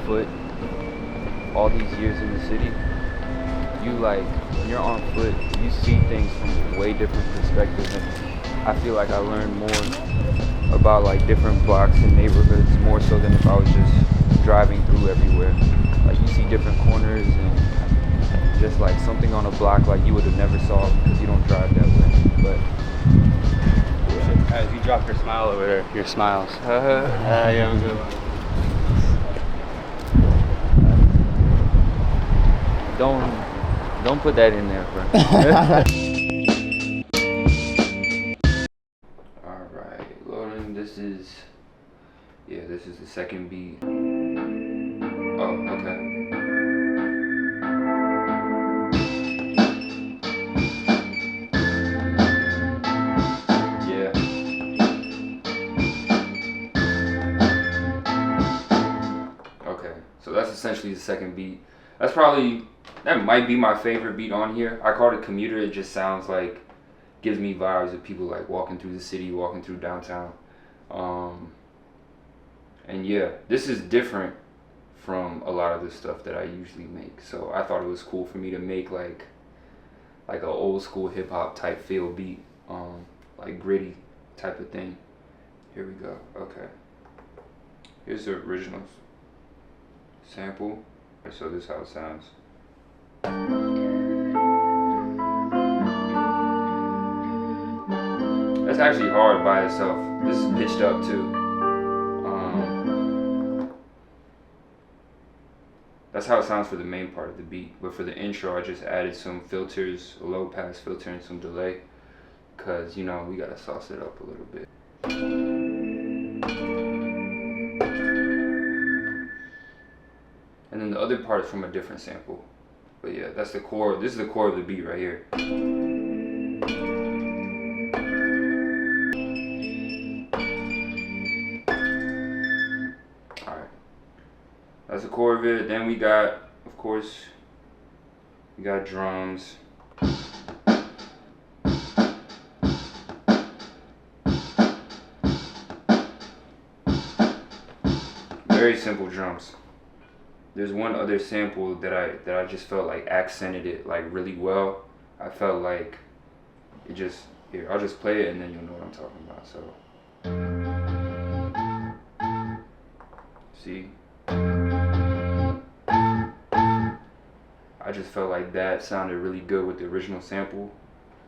foot all these years in the city, when you're on foot, you see things from a way different perspectives, and I feel like I learned more about like different blocks and neighborhoods more so than if I was just driving through everywhere. Like you see different corners and just like something on a block like you would have never saw because you don't drive that way. But yeah. As you drop your smile over there, your smiles. Yeah, I'm good. Don't put that in there, bro. All right, loading. This is the second beat. Oh, okay. Yeah. Okay, so that's essentially the second beat. That might be my favorite beat on here. I called it Commuter. It just sounds like, gives me vibes of people like walking through the city, walking through downtown. And yeah, this is different from a lot of the stuff that I usually make. So I thought it was cool for me to make like an old school hip hop type feel beat, like gritty type of thing. Here we go. Okay. Here's the original sample. So this is how it sounds. That's actually hard by itself. This is pitched up too. That's how it sounds for the main part of the beat. But for the intro, I just added some filters, a low pass filter and some delay. Cause you know, we gotta sauce it up a little bit. And then the other part is from a different sample. But yeah, that's the core. This is the core of the beat right here. Alright. That's the core of it. Then we got, of course, we got drums. Very simple drums. There's one other sample that I just felt like accented it like really well. I felt like it just, here, I'll just play it and then you'll know what I'm talking about. So see, I just felt like that sounded really good with the original sample.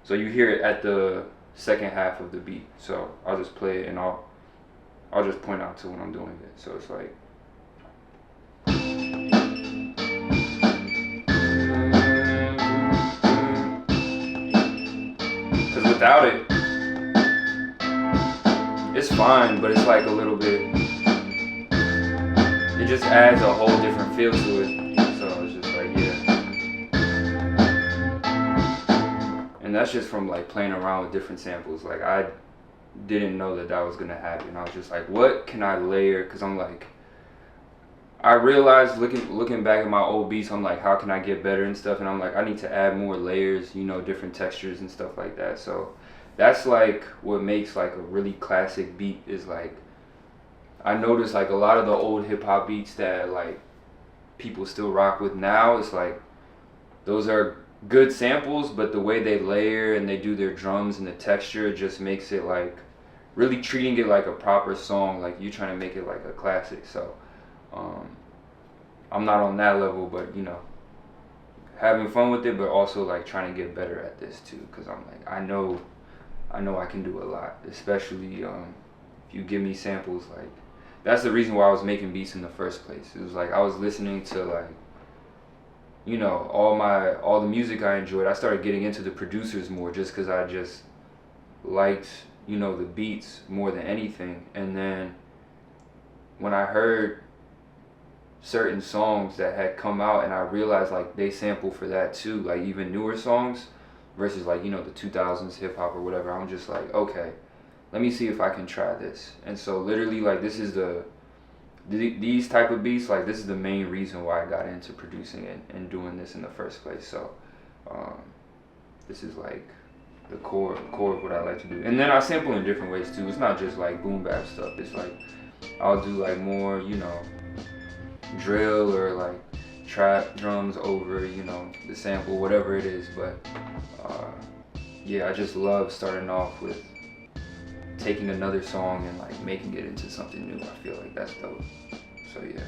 So you hear it at the second half of the beat. So I'll just play it and I'll just point out to when I'm doing it. So it's like, because without it, it's fine, but it's like a little bit, it just adds a whole different feel to it. So it's just like, yeah. And that's just from like playing around with different samples. Like I didn't know that was gonna happen. I was just like, what can I layer? Because I'm like, I realized looking back at my old beats, I'm like, how can I get better and stuff? And I'm like, I need to add more layers, you know, different textures and stuff like that. So that's like what makes like a really classic beat is like, I noticed like a lot of the old hip hop beats that like people still rock with now, it's like those are good samples, but the way they layer and they do their drums and the texture just makes it like really treating it like a proper song, like you trying to make it like a classic. So I'm not on that level, but you know, having fun with it, but also like trying to get better at this too, because I'm like, I know I can do a lot, especially if you give me samples. Like that's the reason why I was making beats in the first place. It was like I was listening to like, you know, all the music I enjoyed. I started getting into the producers more just because I just liked, you know, the beats more than anything. And then when I heard certain songs that had come out and I realized like they sample for that too, like even newer songs versus like, you know, the 2000s hip hop or whatever, I'm just like, okay, let me see if I can try this. And so literally like this is these type of beats, like this is the main reason why I got into producing it and doing this in the first place. So this is like the core of what I like to do. And then I sample in different ways too. It's not just like boom bap stuff. It's like I'll do like more, you know, drill or like trap drums over, you know, the sample, whatever it is. But yeah, I just love starting off with taking another song and like making it into something new. I feel like that's dope. So yeah.